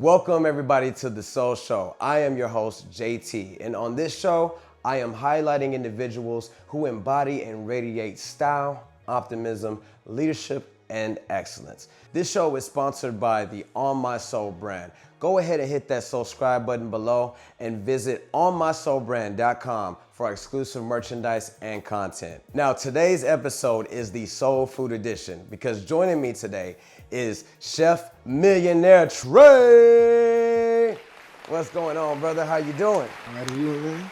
Welcome everybody to The Soul Show. I am your host, JT, and on this show, I am highlighting individuals who embody and radiate style, optimism, leadership, and excellence. This show is sponsored by the On My Soul brand. Go ahead and hit that subscribe button below and visit onmysoulbrand.com for exclusive merchandise and content. Now, today's episode is the Soul Food Edition because joining me today is Chef Meallionaire Trah. What's going on, brother? How you doing? How are you, man?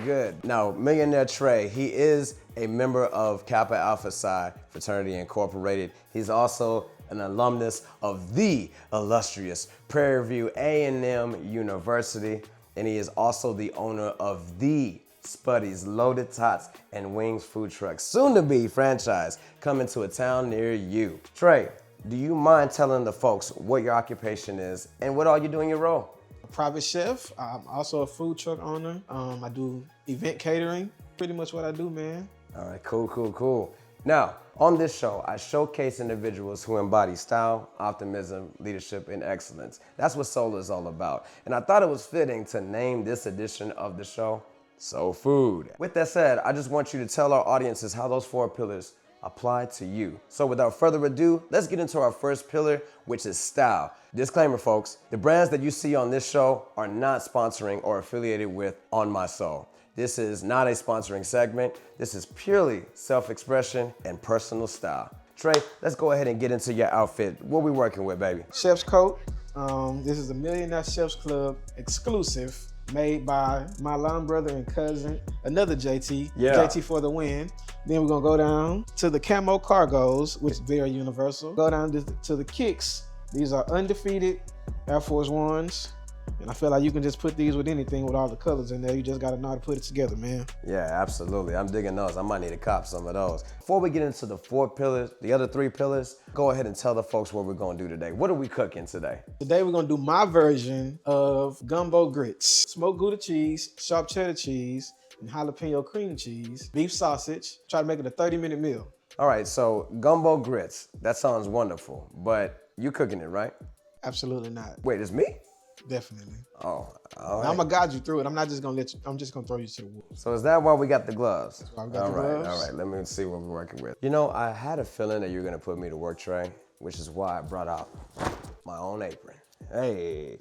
Good. Now, Meallionaire Trah, he is a member of Kappa Alpha Psi Fraternity Incorporated. He's also an alumnus of the illustrious Prairie View A&M University, and he is also the owner of the Spuddy's Loaded Tots and Wings food truck, soon to be franchise, coming to a town near you. Trah, do you mind telling the folks what your occupation is and what all you do in your role? A private chef. I'm also a food truck owner. I do event catering. Pretty much what I do, man. All right, cool. Now, on this show, I showcase individuals who embody style, optimism, leadership, and excellence. That's what Soul is all about. And I thought it was fitting to name this edition of the show Soul Food. With that said, I just want you to tell our audiences how those 4 pillars apply to you. So without further ado, let's get into our first pillar, which is style. Disclaimer, folks, the brands that you see on this show are not sponsoring or affiliated with On My Soul. This is not a sponsoring segment. This is purely self-expression and personal style. Trah, let's go ahead and get into your outfit. What we working with, baby? Chef's coat. This is a Millionaire Chefs Club exclusive, made by my line brother and cousin, another JT. Yeah. JT for the win. Then we're gonna go down to the camo cargos, which is very universal. Go down to the kicks. These are undefeated Air Force Ones. And I feel like you can just put these with anything with all the colors in there. You just gotta know how to put it together, man. Yeah, absolutely. I'm digging those. I might need to cop some of those. Before we get into the 4 pillars, the other 3 pillars, go ahead and tell the folks what we're gonna do today. What are we cooking today? Today we're gonna do my version of Gumbo Grits. Smoked Gouda cheese, sharp cheddar cheese, and jalapeno cream cheese, beef sausage. Try to make it a 30-minute meal. All right, so Gumbo Grits, that sounds wonderful, but you cooking it, right? Absolutely not. Wait, it's me? Definitely. Oh, all right. I'm gonna guide you through it. I'm not just gonna let you, I'm just gonna throw you to the wolves. So is that why we got the gloves? why we got the gloves. All right, let me see what we're working with. You know, I had a feeling that you were gonna put me to work, Trah, which is why I brought out my own apron. Hey,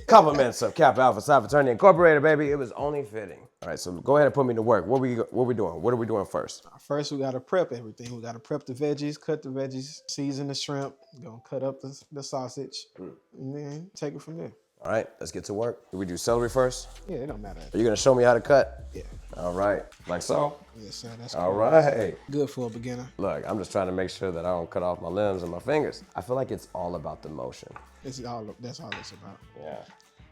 compliments of Kappa Alpha Psi Fraternity Incorporated, baby. It was only fitting. All right, so go ahead and put me to work. What we doing? What are we doing first? First, we gotta prep everything. We gotta prep the veggies, cut the veggies, season the shrimp, gonna cut up the sausage, and then take it from there. All right, let's get to work. Do we do celery first? Yeah, it don't matter. Are you gonna show me how to cut? Yeah. All right, like so? Yes, sir. That's All cool. right. Good for a beginner. Look, I'm just trying to make sure that I don't cut off my limbs and my fingers. I feel like it's all about the motion. That's all it's about. Yeah.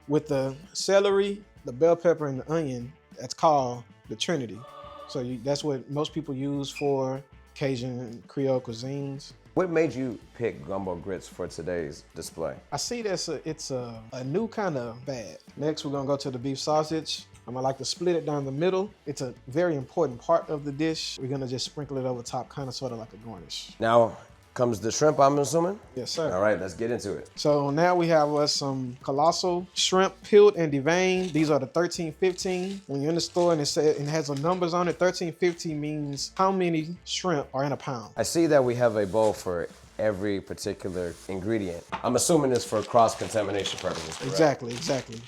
With the celery, the bell pepper, and the onion, that's called the Trinity. So that's what most people use for Cajun and Creole cuisines. What made you pick Gumbo Grits for today's display? I see it's a new kind of fad. Next, we're gonna go to the beef sausage. I'm gonna like to split it down the middle. It's a very important part of the dish. We're gonna just sprinkle it over top, kind of sort of like a garnish. Now comes the shrimp, I'm assuming? Yes, sir. All right, let's get into it. So now we have us some colossal shrimp, peeled and deveined. These are the 1315. When you're in the store and it has some numbers on it, 1315 means how many shrimp are in a pound. I see that we have a bowl for every particular ingredient. I'm assuming it's for cross-contamination purposes, correct? Exactly.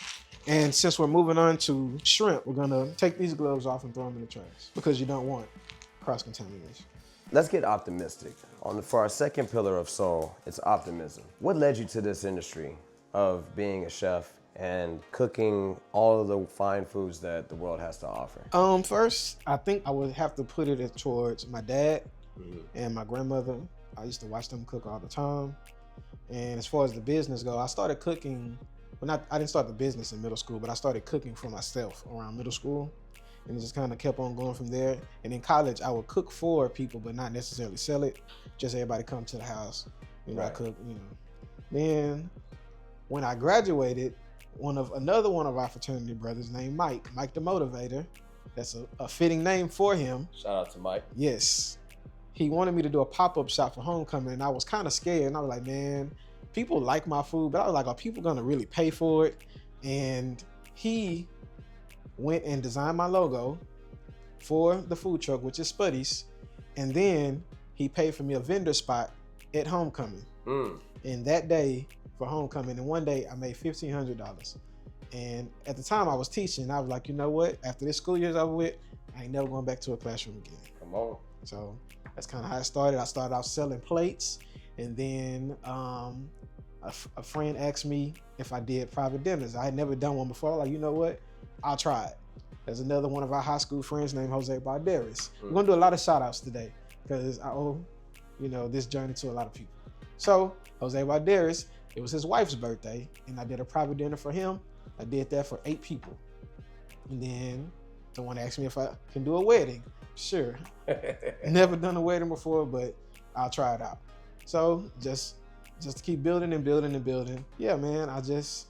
And since we're moving on to shrimp, we're gonna take these gloves off and throw them in the trash because you don't want cross-contamination. Let's get optimistic. For our second pillar of soul, it's optimism. What led you to this industry of being a chef and cooking all of the fine foods that the world has to offer? First, I think I would have to put it towards my dad and my grandmother. I used to watch them cook all the time. And as far as the business go, I started cooking. I didn't start the business in middle school, but I started cooking for myself around middle school. And it just kind of kept on going from there. And in college, I would cook for people, but not necessarily sell it. Just everybody come to the house, I cook, Then when I graduated, another one of our fraternity brothers named Mike the Motivator, that's a fitting name for him. Shout out to Mike. Yes. He wanted me to do a pop-up shop for homecoming, and I was kind of scared. And I was like, man, people like my food, but I was like, are people gonna really pay for it? And he went and designed my logo for the food truck, which is Spuddy's, and then he paid for me a vendor spot at homecoming. And that day for homecoming, and one day I made $1,500. And at the time I was teaching, I was like, you know what? After this school year's over with, I ain't never going back to a classroom again. Come on. So that's kind of how it started. I started out selling plates, and then a friend asked me if I did private dinners. I had never done one before. Like, you know what? I'll try it. There's another one of our high school friends named Jose Barderas. We're gonna do a lot of shout outs today because I owe, this journey to a lot of people. So Jose Barderas, it was his wife's birthday, and I did a private dinner for him. I did that for 8 people. And then someone asked me if I can do a wedding. Sure. Never done a wedding before, but I'll try it out. So just to keep building and building and building. Yeah, man, I just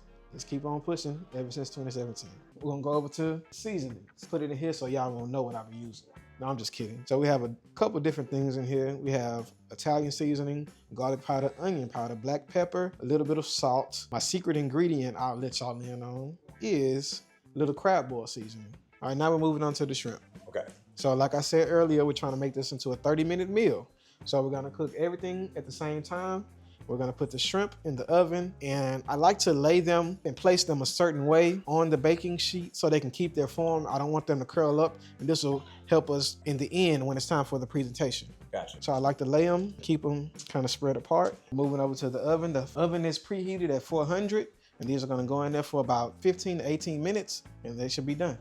keep on pushing ever since 2017. We're gonna go over to seasoning. Let's put it in here so y'all won't know what I've been using. No, I'm just kidding. So we have a couple different things in here. We have Italian seasoning, garlic powder, onion powder, black pepper, a little bit of salt. My secret ingredient I'll let y'all in on is little crab boil seasoning. All right, now we're moving on to the shrimp. Okay. So like I said earlier, we're trying to make this into a 30-minute meal. So we're gonna cook everything at the same time. We're gonna put the shrimp in the oven, and I like to lay them and place them a certain way on the baking sheet so they can keep their form. I don't want them to curl up, and this will help us in the end when it's time for the presentation. Gotcha. So I like to lay them, keep them kind of spread apart. Moving over to the oven. The oven is preheated at 400, and these are gonna go in there for about 15 to 18 minutes, and they should be done.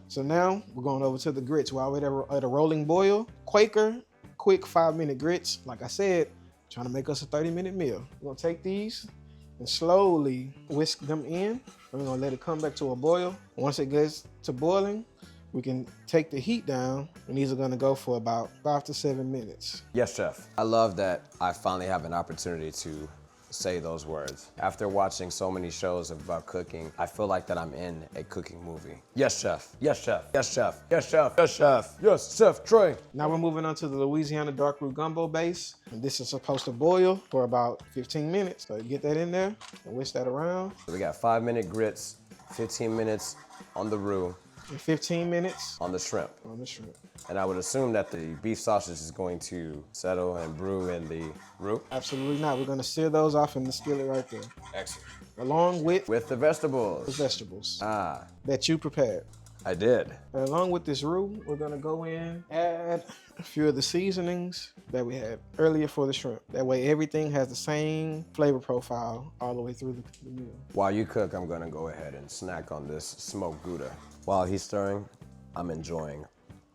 So now we're going over to the grits. We're already at a rolling boil. Quaker, quick 5-minute grits. Like I said, trying to make us a 30-minute meal. We're gonna take these and slowly whisk them in. And we're gonna let it come back to a boil. Once it gets to boiling, we can take the heat down, and these are gonna go for about 5 to 7 minutes. Yes, chef. I love that I finally have an opportunity to say those words. After watching so many shows about cooking, I feel like that I'm in a cooking movie. Yes, chef. Yes, chef. Yes, chef. Yes, chef. Yes, chef. Yes, Chef Trey. Now we're moving on to the Louisiana dark roux gumbo base. And this is supposed to boil for about 15 minutes. So you get that in there and whisk that around. So we got 5-minute grits, 15 minutes on the roux, And 15 minutes on the shrimp. on the shrimp. And I would assume that the beef sausage is going to settle and brew in the roux. Absolutely not. We're gonna sear those off in the skillet right there. Excellent. Along with With the vegetables. the vegetables Ah, that you prepared. I did. And along with this roux, we're gonna go in, add a few of the seasonings that we had earlier for the shrimp. That way everything has the same flavor profile all the way through the meal. While you cook, I'm gonna go ahead and snack on this smoked Gouda. While he's stirring, I'm enjoying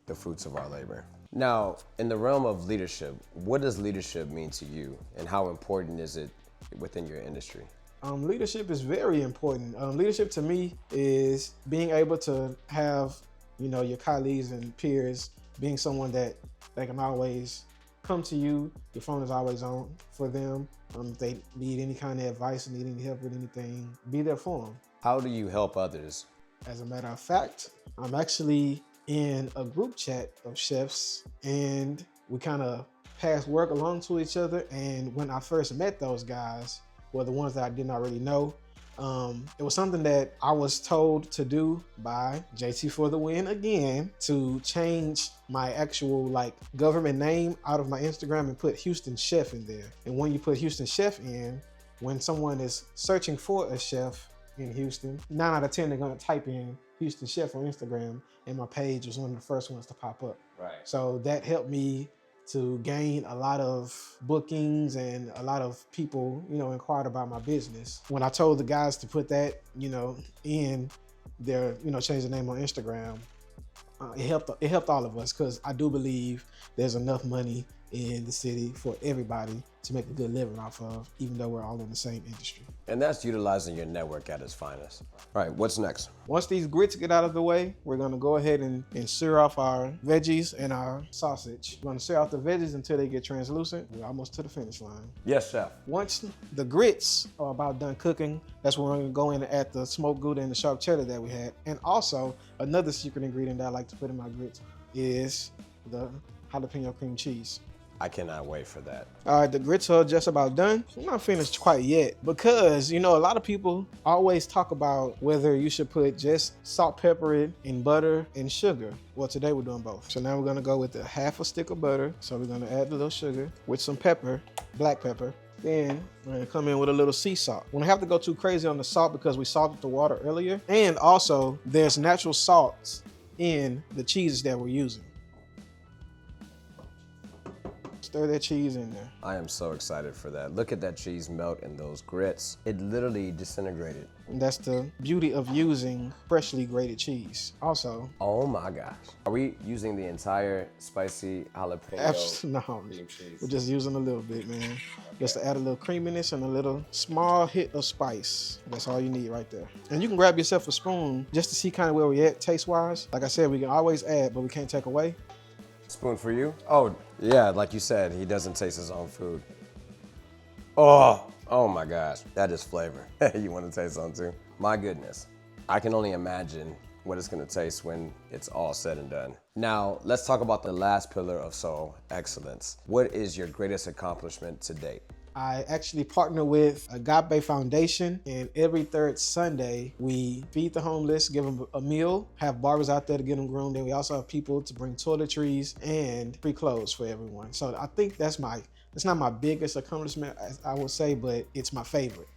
the fruits of our labor. Now, in the realm of leadership, what does leadership mean to you, and how important is it within your industry? Leadership is very important. Leadership to me is being able to have, your colleagues and peers, being someone that they can always come to you. Your phone is always on for them. If they need any kind of advice, need any help with anything, be there for them. How do you help others? As a matter of fact, I'm actually in a group chat of chefs, and we kind of pass work along to each other. And when I first met those guys, well, the ones that I didn't already know, it was something that I was told to do by JT for the win again, to change my actual government name out of my Instagram and put Houston Chef in there. And when you put Houston Chef in, when someone is searching for a chef in Houston, 9 out of 10 they're gonna type in Houston Chef on Instagram, and my page was one of the first ones to pop up. Right. So that helped me to gain a lot of bookings, and a lot of people, inquired about my business. When I told the guys to put that, in their, change the name on Instagram, it helped all of us, because I do believe there's enough money in the city for everybody to make a good living off of, even though we're all in the same industry. And that's utilizing your network at its finest. All right, what's next? Once these grits get out of the way, we're gonna go ahead and sear off our veggies and our sausage. We're gonna sear off the veggies until they get translucent. We're almost to the finish line. Yes, chef. Once the grits are about done cooking, that's when we're gonna go in and add the smoked Gouda and the sharp cheddar that we had. And also, another secret ingredient that I like to put in my grits is the jalapeno cream cheese. I cannot wait for that. All right, the grits are just about done. I'm not finished quite yet because, you know, a lot of people always talk about whether you should put just salt, pepper in butter and sugar. Well, today we're doing both. So now we're gonna go with a half a stick of butter. So we're gonna add a little sugar with some pepper, black pepper. Then we're gonna come in with a little sea salt. We don't have to go too crazy on the salt because we salted the water earlier. And also there's natural salts in the cheeses that we're using. Stir that cheese in there. I am so excited for that. Look at that cheese melt in those grits. It literally disintegrated. And that's the beauty of using freshly grated cheese. Also, Oh my gosh. Are we using the entire spicy jalapeno no, cream cheese? we're just using a little bit, man. Just to add a little creaminess and a little small hit of spice. That's all you need right there. And you can grab yourself a spoon just to see kind of where we at taste-wise. Like I said, we can always add, but we can't take away. Spoon for you? Oh, yeah, like you said, he doesn't taste his own food. Oh my gosh, that is flavor. You want to taste something too? My goodness. I can only imagine what it's gonna taste when it's all said and done. Now, let's talk about the last pillar of soul, excellence. What is your greatest accomplishment to date? I actually partner with Agape Foundation, and every third Sunday we feed the homeless, give them a meal, have barbers out there to get them groomed, and we also have people to bring toiletries and free clothes for everyone. So I think it's not my biggest accomplishment, I would say, but it's my favorite.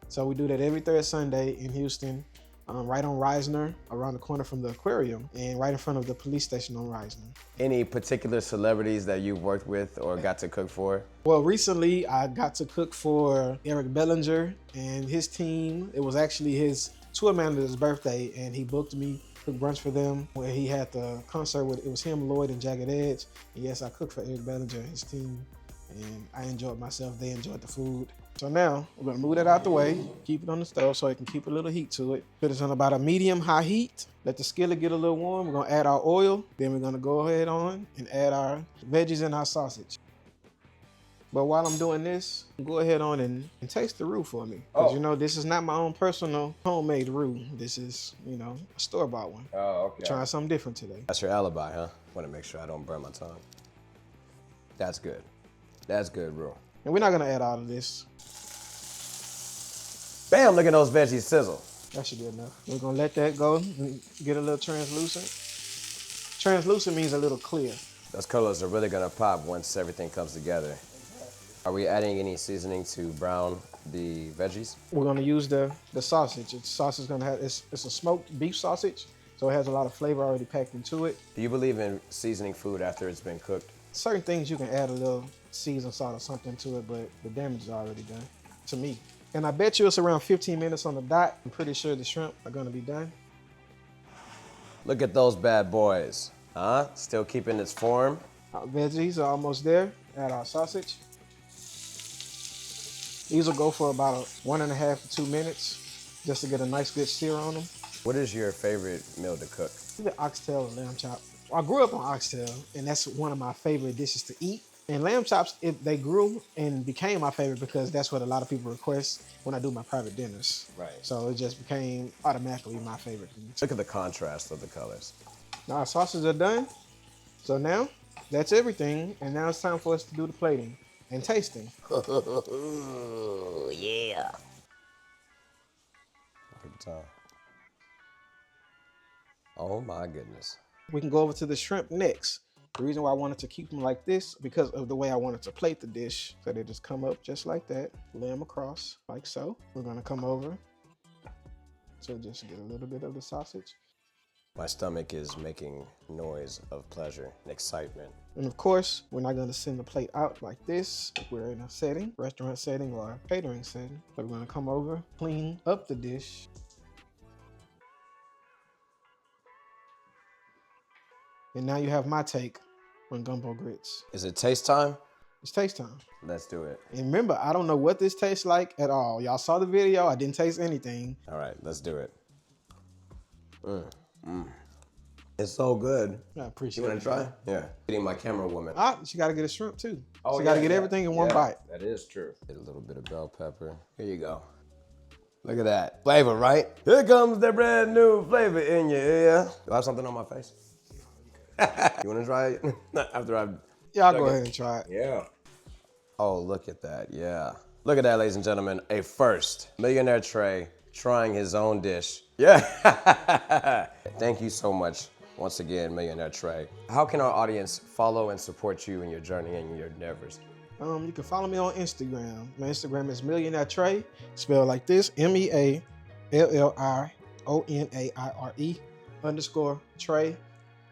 So we do that every third Sunday in Houston, right on Reisner, around the corner from the aquarium, and right in front of the police station on Reisner. Any particular celebrities that you've worked with or got to cook for? Well, recently I got to cook for Eric Bellinger and his team. It was actually his tour manager's birthday, and he booked me to cook brunch for them where he had the concert with, it was him, Lloyd, and Jagged Edge. And yes, I cooked for Eric Bellinger and his team, and I enjoyed myself. They enjoyed the food. So now we're gonna move that out the way, keep it on the stove so it can keep a little heat to it. Put it on about a medium-high heat. Let the skillet get a little warm. We're gonna add our oil. Then we're gonna go ahead on and add our veggies and our sausage. But while I'm doing this, go ahead on and taste the roux for me. Because you know, this is not my own personal homemade roux. This is, you know, a store-bought one. Oh, okay. Trying something different today. That's your alibi, huh? Want to make sure I don't burn my tongue. That's good. That's good, bro. And we're not gonna add all of this. Bam, look at those veggies sizzle. That should be enough. We're gonna let that go and get a little translucent. Translucent means a little clear. Those colors are really gonna pop once everything comes together. Are we adding any seasoning to brown the veggies? We're gonna use the sausage. The sausage is gonna have, it's a smoked beef sausage, so it has a lot of flavor already packed into it. Do you believe in seasoning food after it's been cooked? Certain things you can add a little seasoned salt or something to it, but the damage is already done, to me. And I bet you it's around 15 minutes on the dot. I'm pretty sure the shrimp are gonna be done. Look at those bad boys, huh? Still keeping its form. Our veggies are almost there. Add our sausage. These will go for about 1.5 to 2 minutes just to get a nice good sear on them. What is your favorite meal to cook? Either oxtail or lamb chop. I grew up on oxtail, and that's one of my favorite dishes to eat. And lamb chops, they grew and became my favorite because that's what a lot of people request when I do my private dinners. Right. So it just became automatically my favorite. Look at the contrast of the colors. Now our sausages are done. So now that's everything. And now it's time for us to do the plating and tasting. Ooh, yeah. Look at the time. Oh my goodness. We can go over to the shrimp next. The reason why I wanted to keep them like this, because of the way I wanted to plate the dish. So they just come up just like that, lay them across like so. We're gonna come over to just get a little bit of the sausage. My stomach is making noise of pleasure and excitement. And of course, we're not gonna send the plate out like this. If we're in a setting, restaurant setting or catering setting. So we're gonna come over, clean up the dish. And now you have my take on gumbo grits. Is it taste time? It's taste time. Let's do it. And remember, I don't know what this tastes like at all. Y'all saw the video, I didn't taste anything. All right, let's do it. It's so good. I appreciate it. You wanna try? Yeah. Eating my camera woman. Ah, she gotta get a shrimp too. Oh, she gotta get everything in one bite. That is true. Get a little bit of bell pepper. Here you go. Look at that. Flavor, right? Here comes the brand new flavor in your ear. Do I have something on my face? You wanna try it? After I've Y'all go ahead and try it. Yeah. Oh, look at that. Yeah. Look at that, ladies and gentlemen. A first. Millionaire Trah trying his own dish. Yeah. Thank you so much once again, Millionaire Trah. How can our audience follow and support you in your journey and your endeavors? You can follow me on Instagram. My Instagram is Meallionaire Trah, spelled like this: MEALLIONAIRE _Trah,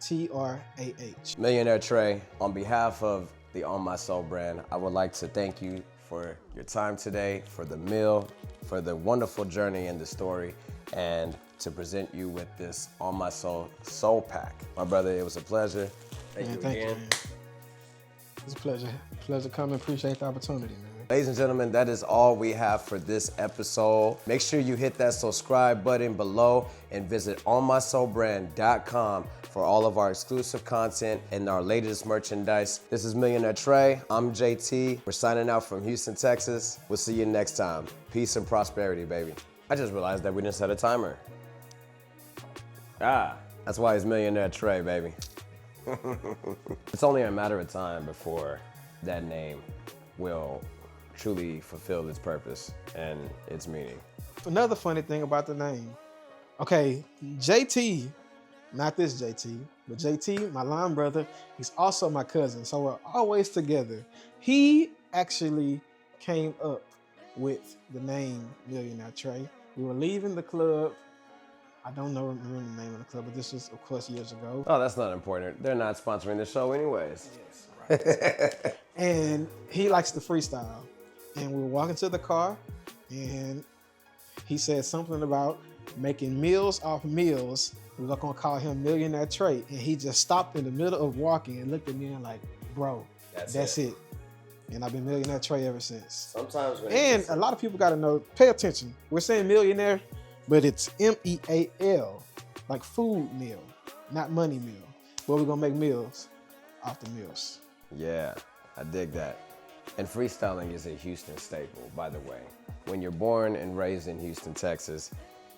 TRAH. Millionaire Trah, on behalf of the On My Soul brand, I would like to thank you for your time today, for the meal, for the wonderful journey and the story, and to present you with this On My Soul Pack. My brother, it was a pleasure. Thank you again. Man. It's a pleasure. Pleasure coming. Appreciate the opportunity, man. Ladies and gentlemen, that is all we have for this episode. Make sure you hit that subscribe button below and visit onmysoulbrand.com for all of our exclusive content and our latest merchandise. This is Millionaire Trah. I'm JT. We're signing out from Houston, Texas. We'll see you next time. Peace and prosperity, baby. I just realized that we didn't set a timer. That's why it's Millionaire Trah, baby. It's only a matter of time before that name will truly fulfill its purpose and its meaning. Another funny thing about the name. Okay, JT, not this JT, but JT, my line brother, he's also my cousin, so we're always together. He actually came up with the name Millionaire Trah. We were leaving the club. I don't remember the name of the club, but this was, of course, years ago. Oh, that's not important. They're not sponsoring the show anyways. Yes, right. And he likes to freestyle. And we were walking to the car, and he said something about making meals off meals. We were gonna call him Millionaire Trah. And he just stopped in the middle of walking and looked at me and like, bro, that's it. And I've been Millionaire Trah ever since. Sometimes when And a lot of people gotta know, pay attention. We're saying millionaire, but it's MEAL, like food meal, not money meal. But we're gonna make meals off the meals. Yeah, I dig that. And freestyling is a Houston staple, by the way. When you're born and raised in Houston, Texas,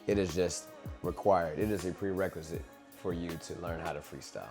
it is just required. It is a prerequisite for you to learn how to freestyle.